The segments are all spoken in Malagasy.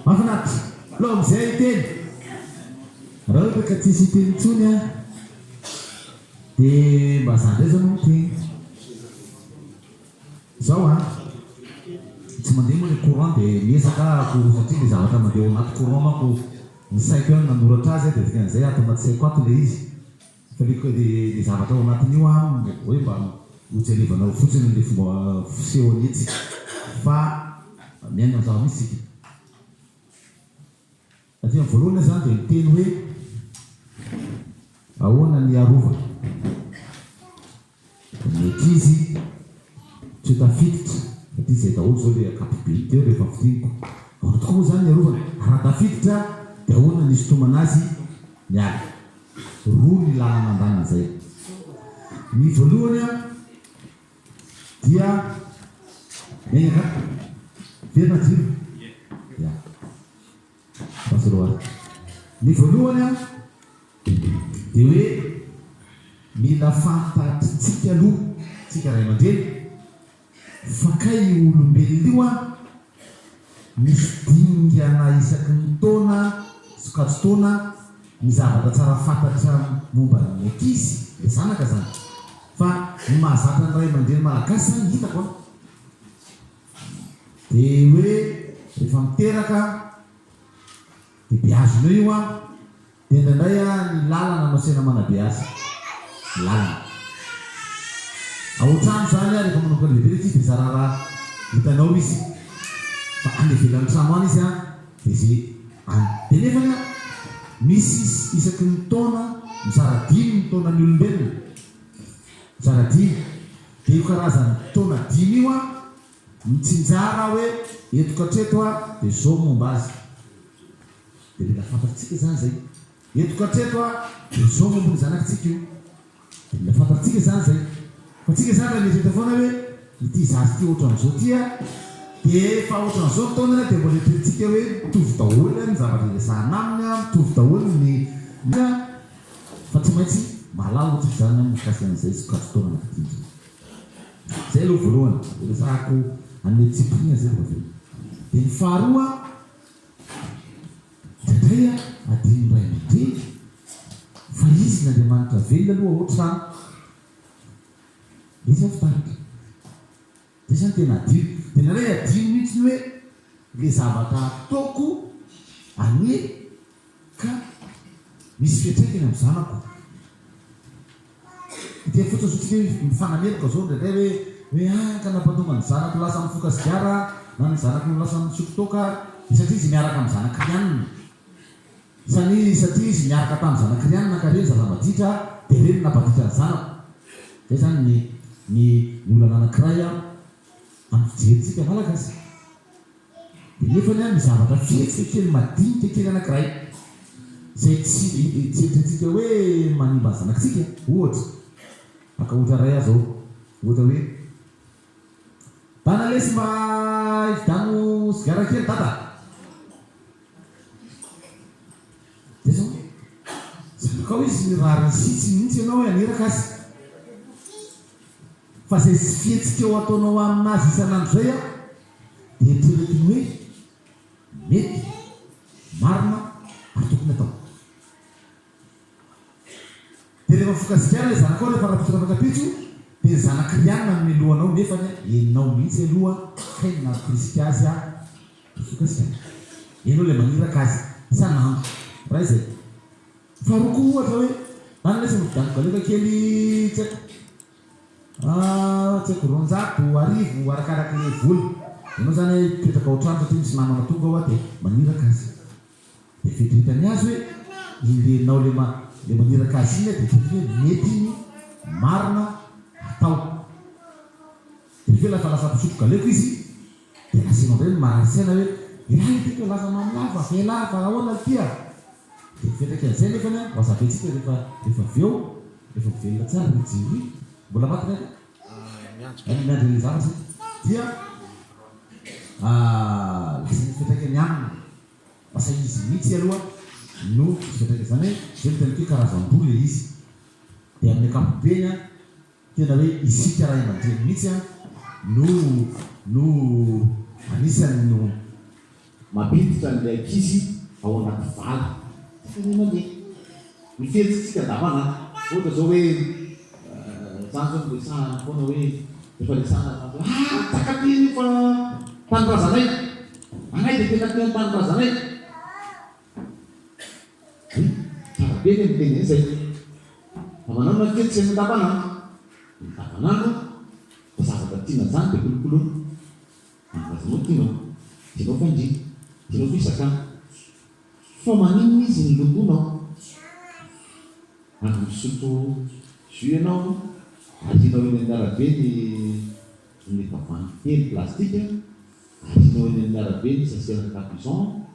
mahafinaritra loha amizay teny raha ohatra ka tsisy teny intsony a dia mba zandray zao no teny zao a tsy mandeha moa le courant dia miezaka ako satria le zavatra mandeha ao anaty courant manko ny saiko eo nanoratra azy dia dikan'izay ato anaty saiko ato le izy fa le zavatra ao anatin'io a hoe mba hojalevanao fotsiny le fomba fiseho anitsy fa miaina amin'ny zava-misy tsika satria ny voalohany zany dia miteny hoe ahoana ny arova ny ankizy tsy tafiditra satria izay daholo zao le akapobe teo rehefa fitiniko ahoana tokoa moa zany ny arovana raha tafiditra dia ahoana ny sotomana azy miala roa ny lalana andanina zay ny voalohany a dia menaka verina jiro ya pasaroary ny voalohany a dia hoe mila fantatritsika aloha tsika ray aman-dreny fa kay olombelona io a misy dingana isaky ny taona sokatso taona ny zavatra tsara fantatra momba ny ankizy le zanaka zany fa ny mahazatra ny ray aman-dreny malagasy zany hitako a dia hoe rehefa miteraka dia beazonao io a dia indraindray a ny lalana anao sena manabe azy ny lalana ao trano zany a rehefa manao lehibe izy dia zararaha hitanao izy fa alevelan'ny trano any izy a dia zay any dia nefany a misy isaky ny taona misaradimy ny taonany olombelona misaradimy dia io karazany taona dimy io a mitsinjara hoe eto katreto a dia zao momba azy dia mila fantatritsika zany zay eto katreto a dia zao momba ny zanakitsika io dia mila fantatritsika zany zay fa tsika zany raha miezeta foana hoe ity zazy ty ohatran'izao ty a dia efa ohatran'izao ny taonana dia mbola etritsika hoe mitovy daholo ny zavatra resahana aminy a mitovy daholo ny fa tsy maintsy malala ohatsy zany mikasy an'izay sokatso taona nakatindry zay aloha voalohany resahako an'le tsipirina zay raveo dia ny faharoa dratray a adiny ray aman-dreny fa izy n'Andriamanitra velona aloha ohatrany izy a fitarika dia zany tena adino dia naray adino mihitsy hoe le zavatra ataoko anie ka misy fiatraikany amin'ny zanako dia fotsiny sotsika hoe mifanameloka zao ndraindray hoe ka nampatonga ny zanako lasa mifoka sigara na ny zanako no lasa misokotoka satria izy miaraka amin'ny zanakirianina satria izy miaraka tamin'ny zanakirianina ka reny zava-maditra dia reny nampaditra ny zanako zay zany ny olana anankiray a amin'ny fijerytsika malagasy dia nefany a ny zavatra fihetsika kely madinika kely anankiray zay tsy etritsika hoe manimba ny zanakitsika ohatra aka ohatra ray azy zao ohatra hoe tana lesy mba ividano sigara kely dada dia zao zakao izy rariny sitsy mihitsy ianao hoe aniraka azy fa zay sy fihetsika eo ataonao aminazy isanandro zay a dia eritreretiny hoe mety marina ary tokony atao dia rehefa foka sigara le zanakao rehefa rahapitrapakapitso dia ny zanakirianina nomelohanao nefany eninao mihitsy aloha kay nakrisiky azy a foka sigara enao le maniraka azy sanandro raha izay faharoko ohatra hoe any lesy midanogalefa kely tsy haiko ronjato arivo arakaraka le voly ianao zany petraka oatrano satria misy namana tonga ao a dia maniraka azy dia fetritany azy hoe ilenao le maniraka azy iny a dia fetry hoe mety iny marina atao dia fe lafa lasa mpisotro galeko izy dia asinao ndray ny maharisaina hoe iraha itika lasa mamilava vela fa ahoana tya dia fetraka an'izay nefany a vazabetsika rehefa aveo rehefa mivelona tsara ny jiroy mbola maty raka miandry le zavatra dia lasany fetraika ny aminy asa izy mihitsy aloha no fetraika zany hoe zay miteny hoe karazam-bola le izy dia amin'ny ankapobeny a tena hoe isika raha aman-dreny mihitsy a no anisany no mampiditra n'ilay ankizy ao anaty valy. Mandeha mifetsitsika davana ohatra zao hoe zany zao resahana foana hoe efa resahana takatiny fa tanorazanay anay dia tena tena tanorazanay tsara be ny miteny zay fa manao mafetsika ny davanandro fa zavatra tiana zany dia kolokoloana anazanao tianao fandry tianao fisaka fa maninona izy ny longonao ary misotro jus ianao arianao eny amin'ny arabe ny tavoahangy kely plastika arianao eny amin'ny arabe ny sasiana capuchon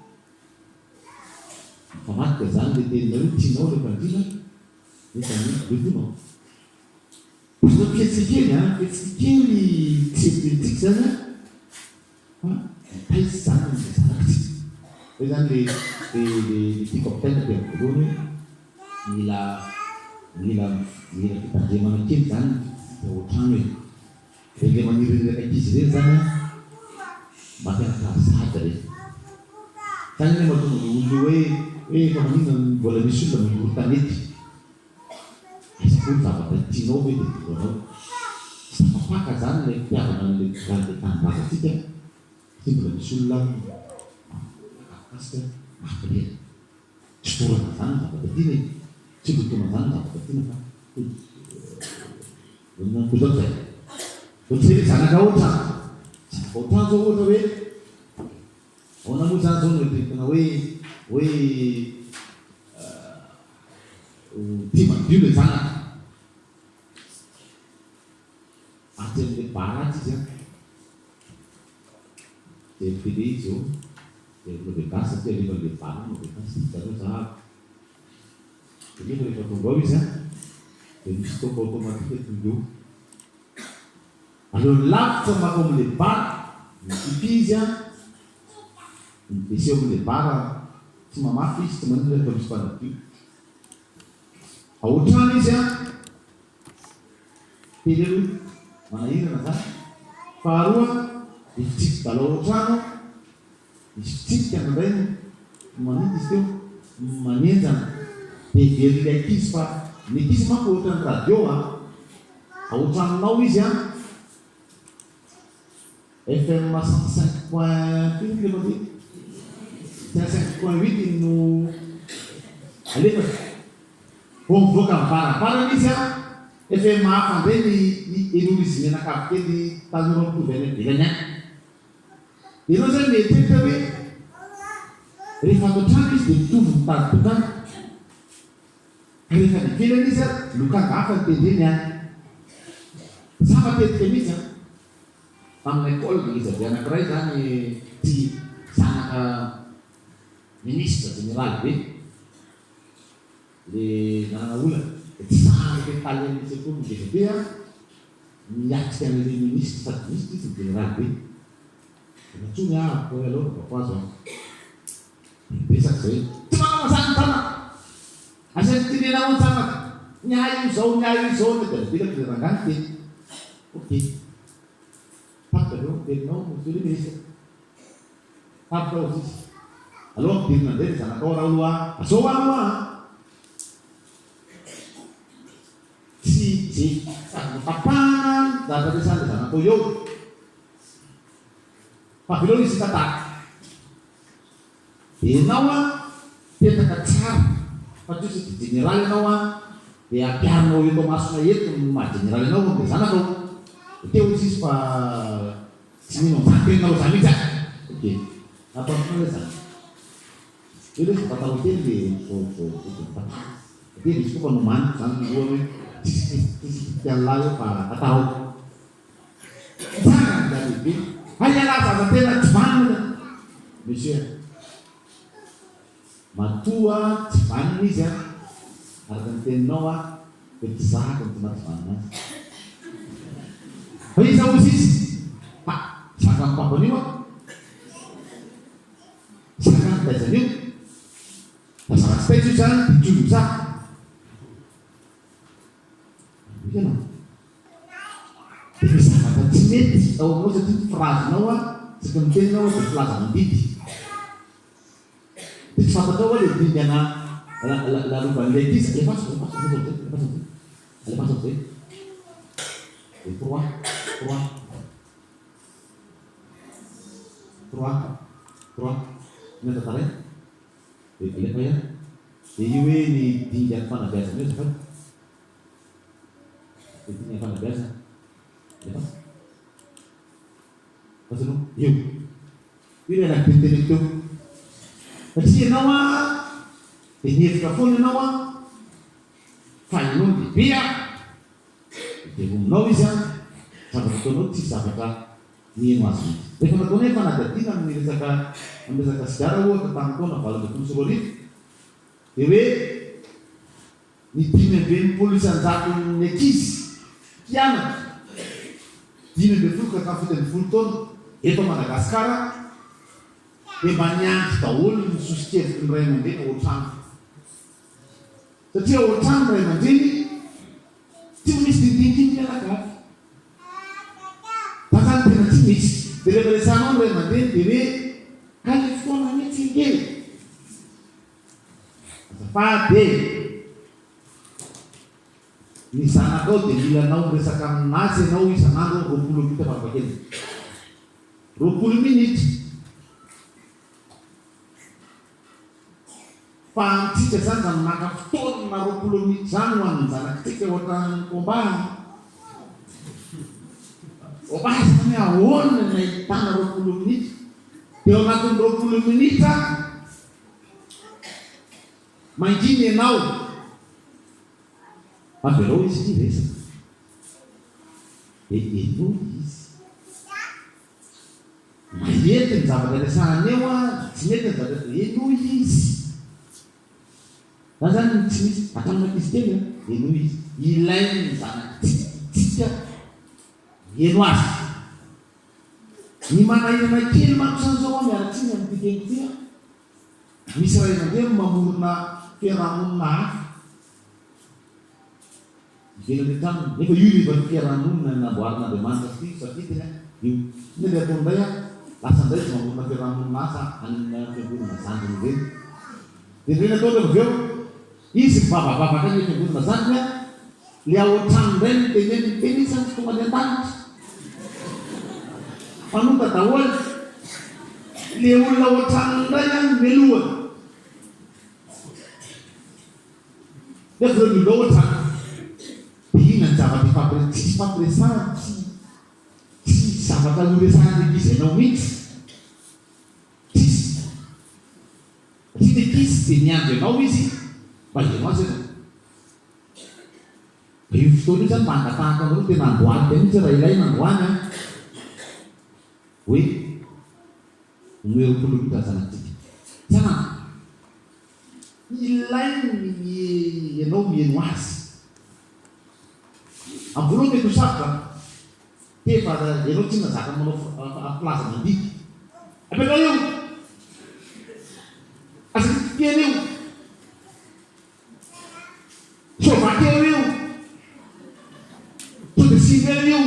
fa matika zany le teninao hoe tianao le fandrina nefa ny longonao zao fihetsika kely tsepoetika zany fa mitaizy zany ny zanakitsika hoe zany le tiako apitaina dia voalohany mila fitandremana kely zany ohatrano hoe le maniriraka ankizy ireny zany mba fianakazatra re zany le mahatonga ny olo hoe efa maninona mbola misy olona mivory tanety asakory zavatra tianao hoe dia tianao mafaka zany le mpiavana le tanybazatsika sy mbola misy olona akasika mampirena sorana zany zavatra tiana tsy lotona zany zavatra tiana fa kozao zay ohatsy zanaka ohatrano zao ohatra hoe ahoana moa zany zao noetina hoe tia madio le zanaka aty amin'le baratsy izy dia tele izy eo dia novegasy satria rehefa le bara novegasy hitanao zahava dia nefa rehefa tonga ao izy dia misy toko automatika tonga eo aleo lavitra maka amin'le bara mikipi izy mipeseo amin'le bara tsy mamafy izy tsy manina rehefa misy fanadio aotrano izy tele aloha manahirana zany faharoa ny fitsipika dala ohatrano misy fitsipika andray manity izy teo manenjana dia verilay ankizy fa ny ankizy manko ohatrany radio aotranonao izy FM 105.8 le mandeha 5.8 no alefaka vo mivoaka mivaravarana izy FM hafa ndray ny enorizy menakavy kely tanora mitovy any avelany any ianao zany mietetika hoe rehefa atotrano izy dia mitovy mitady totrano rehefa nivelany izy lokanga hafa ny tendreny any za matetika mihitsy tamin'ny école izy avy anankiray zany ty zanaka ministre général be le nanana olana tsy zanaka italien misy koa migeza be miatrika an'le ministre sady ministre izy général be natsony koy aloha vakoazo besaka zay tsy manao mazany tana asiany tinenao ny zanaka miahy io zao dia bilaka le rangany teny ok tapaka telinao monsieur le ministre tapaka ao izy aloha ampidirina an'izay le zanaka ao raha olo azao aloha tsy sady tapahana zavatra resany le zanaka ao eo fa velao izy tataka dia ianao petaka tsara fa tsy ozy di général ianao dia ampiarinao eto masona eto mahagénéral ianao dia zanaka ao teo izy fa tsy mino mizatenao zany mihitsy ok ataonao zany io le fatalo teny le dia misy koa fa nomaniko zany loha hoe tsisy tian'lahy eo fa atao tsara ny lehibe aialazaza tena tsy vanina monsieur matoa tsy vanina izy araka ny teninao dia tsy zahaka ny tsy maty vanina azy fa izy ao izy zaka ny papanio zaka ny taizanio da zaka tsy taiza io zany ditolo za ianao dia misy zavatra tsy mety ao aminao satria frazinao saka ny teninao dia filaza mandidy Di saat itu ada di jana lalu balik lepas Purwa ini tertarik lihat ya ini di Jepang biasa ini kan ini apa biasa lepas pasal yuk ini ada pintu itu kasi nawa ini telepon nawa file di pia di rumah bisa sampai turun sisa kata ni masih. Lepas itu ni kan ada tina mengisahkan sejarah tentang tu nak kalau betul sekolah. Jadi ni tina ben polisian satu nekis kiana. Tina betul ke kafitan Fulton itu Madagaskar. Dia banyak tahun susah mereka mendek utang. Setiap utang mereka mendek, dia mesti tinggi dia lah. Pasal dengan jenis, dari sama mereka mendek, jadi California tinggi. Pada di sana kau tidak tahu berdasarkan nasi tahu di sana 20 kita pakai 20 menit. Panci kesan dan maka ton 20 menit januan sana ketika orang kombang. Obah sebenarnya awon naik tanah 20 menit. Dia ngatur 20 menit kan. Main jini nau. Apa lo isi desa? Itu is. Main dia tentang pada sana nyewa, sini tentang itu is. Nazan sini akan mati dia, ini hilang sana, tidak, hilang. Di mana ini macam macam semua yang yang bikin dia, misalnya dia memurna keramun Gila kita, ini kau yuri berpikiran na warna demanda seperti ini dia pun banyak, lasan dari semua berpikiran masa, anda berpikiran masa sendiri. Jadi nak tahu betul, isi bapa kan dia berpikiran masa dia, lihat utang dan ini sang kemudian tanah. Anu ketahuan, lihat utang dan yang meluat. Dia perlu utang. Dengan cara dipapres sana, sama kalau dia sana di sana mix, tidak kis tinya je no mix, banyak macam. Hidup tu kan mana kalau tu nanduan, dan cerai lain nanduannya, wih, umur perlu kita sana, sana, lain ni no was. Ampun itu siapa? Dia pada yang lucin nak mau kelas nanti. Apa kau? Asal dia ni. So macam ni. So desi ni.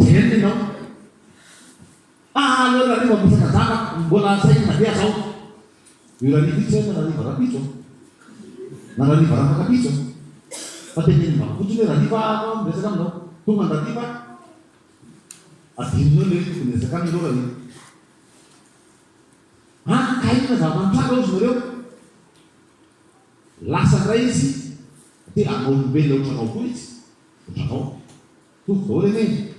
Jangan ni no. Lo lagi mau bisa nak bola saya nak dia tahu. Bila ni kita nak lari berapa itu? Nak lari berapa itu? Patingin mo, kung sila pa ako, bisa kan no? Kung ang pa, at hinulit, kung bisa kan ilo lagi. Ha? Kahit na sa mga ko, sumulyo. Lasa crazy. Di ako belok sa kaupulis. Ako. Tuh, ni.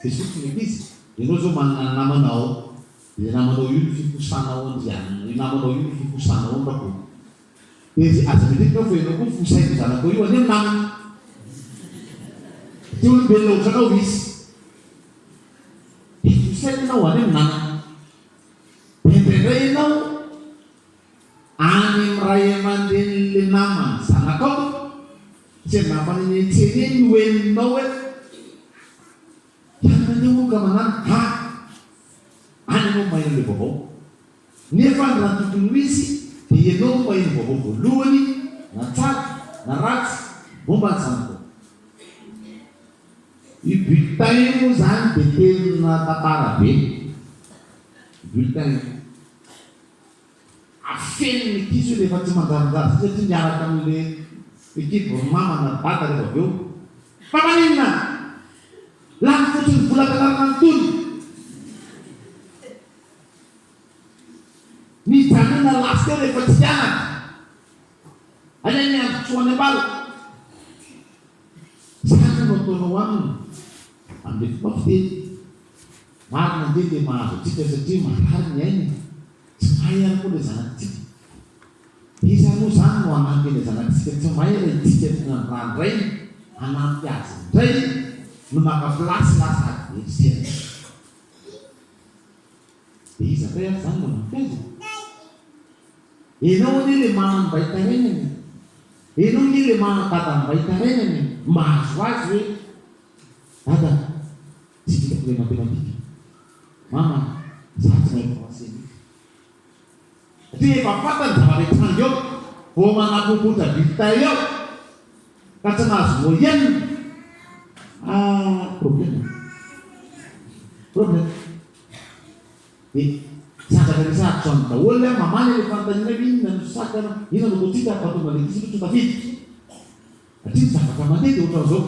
Fisik ni bis. Ino man naman ako. Di naman daw yun, fikusanawan yan. Di naman daw yun, fikusanawan ako. Jadi asal ko foi no confusai di sana ko iwan yung nang yung belok sa kawis confusai na wan yung nang pwede na anim rayaman din linaman sana ko siya naman ni sinin when no it yan na yung kamanan ha ano mo may libo never na tutulwisi dia não vai no bobo luni na chat na rat bomba santo e bitaimu zan pequeno na tatara be bitai feno mikizy io rehefa tsy mandarindary satria miaraka amin'le ekipe mama na bata rehefa avy eo. Fa maninona? Lany fotsiny vola ampianarana ny tony. Mijanona lasy teo rehefa tsy hianatra. Any ny androtsoany ambala. Zany no ataonao aminy amin'ny fomba fiteny. Marina nde dia mahazo atsika satria marary ny ainy. Tsy mahay ary koa ilay zanakitsika. Iza moa zany no hanampy ilay zanakitsika tsy mahay ilay itsika randray hanampy azy indray no maka plasy lasa adversaire. Dia iza indray ary zany no hanampy azy. Ianao anie ilay manana mbaitarenany. Ianao anie ilay manana mbaitarenany. Mahazo azy hoe dada tsy vitako ilay matematika. Mama, zaho tsy mahay français. Dia efa fantany zava-rehetra eo vao manapopotra bitay eo ka tsy nahazo moyenne. Problème. Dia sandraka resaritra amin'ny daholo mamany ilay fanontaniana inona no sakana inona no totsika fahatonga le kisy tsy tafidy. Satria zavatra mandeha dia ohatran'izao.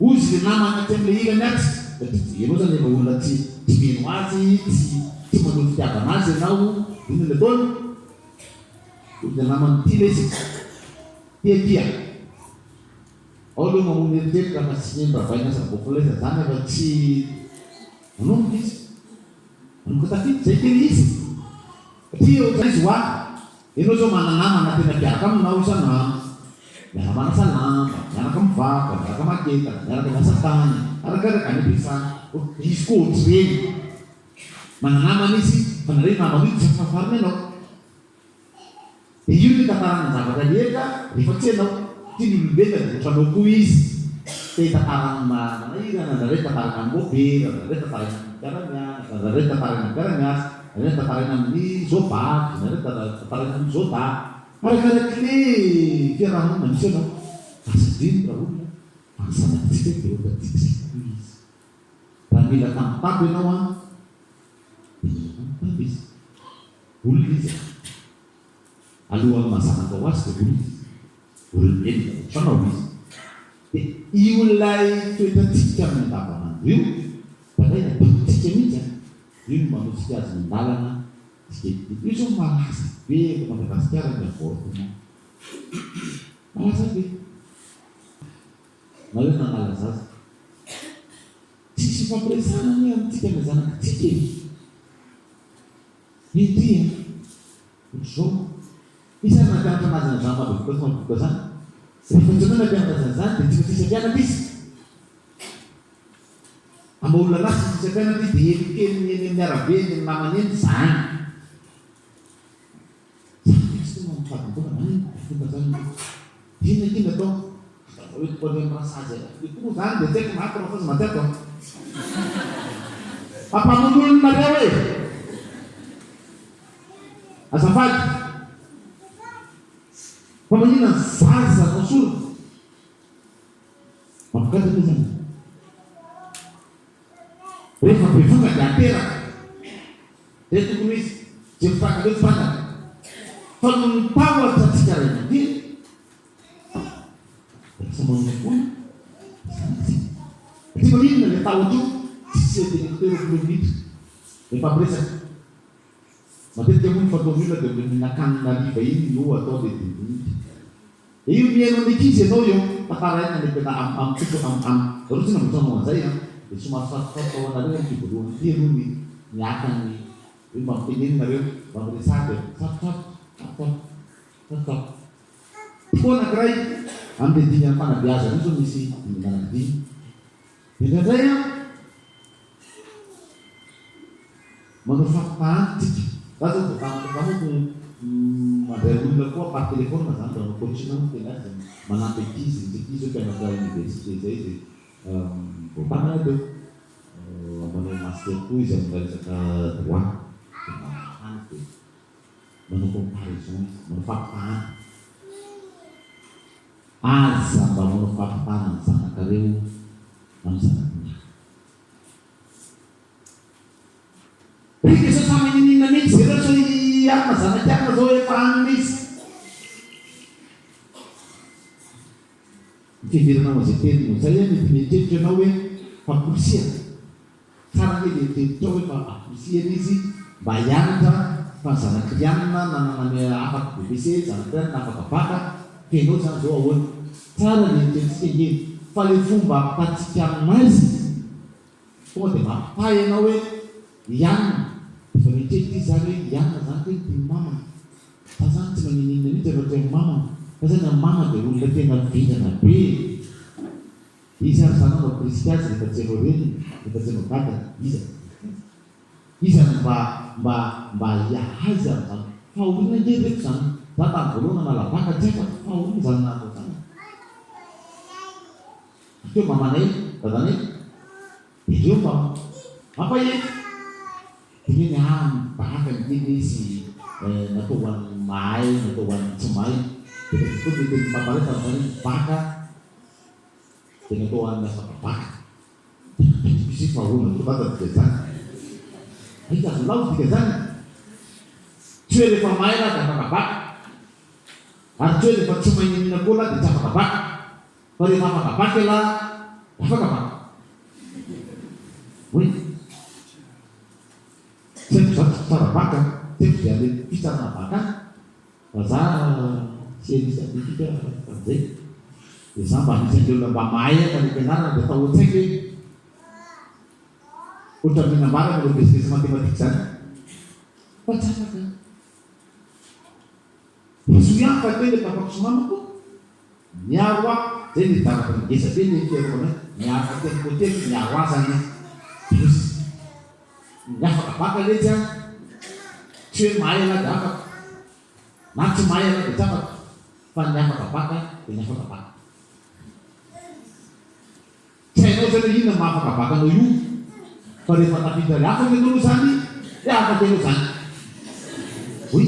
Ozy le namana tsy amin'ilay ilany atsy. Satria ianao zany efa olona tsy mino azy, tsy manao fitiavana azy ianao. Inona ilay taony? Dia namany tia ilay izy. Tia. Ao aloha mamono eritreritra fa tsy nembravaina zava-bokolesa zany efa tsy manomboka izy. Manomboka tafidy zay teny izy. Satria ohatran' izy ho ahy. Ianao zao mananamana tena mpiaraka aminao isan'andro. Miaraka manasa lamba, miaraka mivaka, miaraka maketa, miaraka miasa tany, arakaraka ny ampiasana. Izy koa ohatr'ireny. Mananamana izy, fa nareo namana io tsy fafarina ianao. Dia io ny tantarana zavatra rehetra rehefa tsy ianao. Tia ny olombelona dia ohatranao koa izy. Te tantarana manahirana, nareo tantarana amin'ny mobera, nareo tantarana amin'ny karamiasa, nareo tantarana amin'ny karamiasa, nareo tantarana amin'ny zobaky, nareo tantarana amin'ny zoda. Arakaraka ilay fiarahamonina misy ianao. Asadiny raha olona fansanantsika dia ohatritsika koa izy. Raha mila tampotampo ianao dia mila tampotampo izy. Olona izy. Alohan'ny mazanaka ho azy dia olona izy. Olombelona ohatranao izy. Dia io ilay toetrantsika amin'ny andavanandro io baray nataontsika mihitsy. Io no manotsika azy ny ndalana. Io zao malaza be eto Madagasikara ny avortement. Malaza be. Nareo nangalaza azy. Tsisy fampiresana ny amintsika ny zanakitsika. Indria ohatr'izao. Isany nampianatra anazy ny zany madoboka zany. Rehefa intsony nampianatra zany dia tsy tsisy mpianatra izy. Amaolona anazy tsy tsisy mpianatra izy dia elikely eny amin'ny arabe eny amin'ny namany eny zany. Inona tao? Hoe problème rasazy. Itu zany dia tsy haiko maty rasazy matety ao. Ampamon'olona nareo e. Azafady. Fa maninona zaza no sorona? Mampikatra ilay zany. Rehefa bevoka dia ateraka. Dia tokony izy. Dia mifaka dia mifaka. Fa no mitahotra atsika ray aman-dreny. Rehefa manao foana. Dia maninona ilay tahotra io? Tsisy directeur kilometra. Rehefa miresaka. Matetika moa ny fataon'olona dia mihinan-kanina riva iny no atao dia dinidinity. Io mihaino an'ekizy ianao eo. Tantaraina ny amin'ny rotsina mitonao an'izay. Dia somary sarosarotra ao anareo ny voalohany ity aloha ny miakany hoe mampiteneny nareo mba miresaka sarosarotra. Koa anankiray amin'ny dimy amin'ny fanabeazana io zao misy dimy anankidimy. Indraindray manao fampitahantsika. Za zao vatanamo mandray olona koa par téléphone zany da manao coaching tena azy manampy ankizy zao mpianatra université zay dia voatanana teo. Manao master koa izy amin'ny resaka droit. Manao comparaison, manao fampitahana. Aza mba manao fampitahana ny zanakareo amin'ny zanak'olona. Rika sa samy ninina mihitsy zay rehetra hoe iarina zanak'arina zao efa any izy. Fiheveranao izay teny zay mety mietreritra ianao hoe fapolisia. Tsara hoe tetero hoe fa apolisia izy mba hianatra fa zanakirianina nanana afaka BBC, zanakirianina na afaka baka, kenao zany zao ahoana. Tsara le tetritsika iny. Fa le fomba ampatsika aminazy tonga dia mampahay ianao hoe hianina. Efa mietreritra izy zany hoe hianina zany teny ty mamana. Fa zany tsy maninina mihitsy rehefa teny mamana. Fa zany ny mama dia olona tena vingana be. Izy ary zany mba kristiazy rehefa tsy hainao reny, rehefa tsy hainao vatana, izy ary mba hiahazy amin'izany. Fahoriana indray reto zany. Za tamin'ny voalohana malabaka tsy haiko fahoriana zany natao zany. Teo mamanay, dadanay, ireo mba mampahety. Dia ny baka ny izy natao ho an'ny mahay, natao ho an'ny tsy mahay. Dia koa dia teny papaleta zany baka dia natao ho an'ny afaka baka. Misy fahoriana to baka dia zany. Ahita azo lao dika zany. Tsy hoe rehefa mahay na dia afaka baka. Ary tsy hoe rehefa tsy mahay ninina koa la dia tsy afaka baka. Fa rehefa afaka baka la afaka baka. Hoe tsy haiko zany tsara baka, tsy haiko dia ale fitsarana baka. Fa za tsy herisy atika zay. Dia za mba misy an'ireo mba mahay ka ny mpianarana dia atao ohatsaika hoe ohatra mihinam-bary no bezibezi matematika zany. Fa tsy afaka. Izy ihany fa teny tapako somamako miaro aho. Zay ny daraka migesa be ny fiarona miaro teny koteko miaro aho zany izy. Ny afaka baka letsy a tsy hoe mahay ala dia afaka na tsy mahay ala dia tsy afaka. Fa ny afaka baka dia ny afaka baka. Tsy hainao zany hoe inona maafaka baka anao io. Fa rehefa tafiditra le afaka ianao zany dia afaka ianao zany. Oy,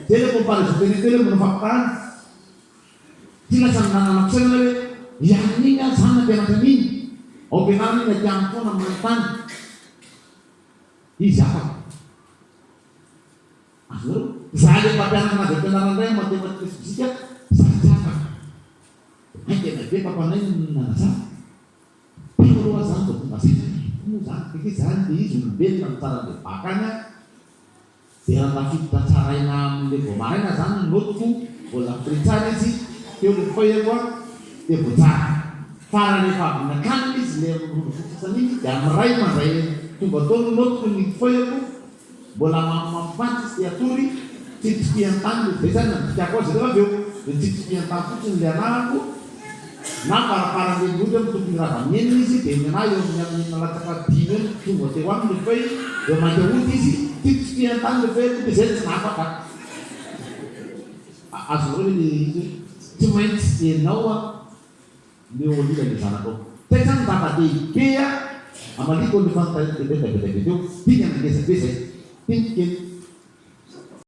dia le comparaison spirituelle manao fampitahana. Ty lasa nanana fisainana hoe ihany iny a zany nampianatra an'iny. Ao ampianarana iny atiany foana manontany. Izy afaka. Azonareo? Za le mpampianatra anazy ampianarana indray matematika fizika, za tsy afaka. Ay tena be papanay nanazava. Aloha zany vao tonga saina. Moa zany keke zany dia izy olombelona mitsara le baka any a. Dia raha tafiditra tsaraina amin'le vao maraina zany notiko, mbola fitsara izy, teo le faheko a, dia voatsara. Fa rehefa avy nakanina izy le fototsan'iny dia amiray mandray tonga tao no notiko ny faheko, mbola mampantsy dia atory, tsitsipian-tany dia zany nampiako azy rehefa avy eo. Dia tsitsipian-tany fotsiny le anahako, na paraparan'le loatra mitokony raha vamienina izy dia ny anahy eo amin'ny nalatsaka dimy eo tonga teo aminy le fahy, dia mainka ody izy tsitsipian-tany le faheko dia zay tsy nafaka. Azonareo le izy tsy maintsy ianao a le olona le zanakao. Zay zany zava-dehibe a amaliko ny fanontaniana be teo. Tiany amigesa be zay. Tiany kely.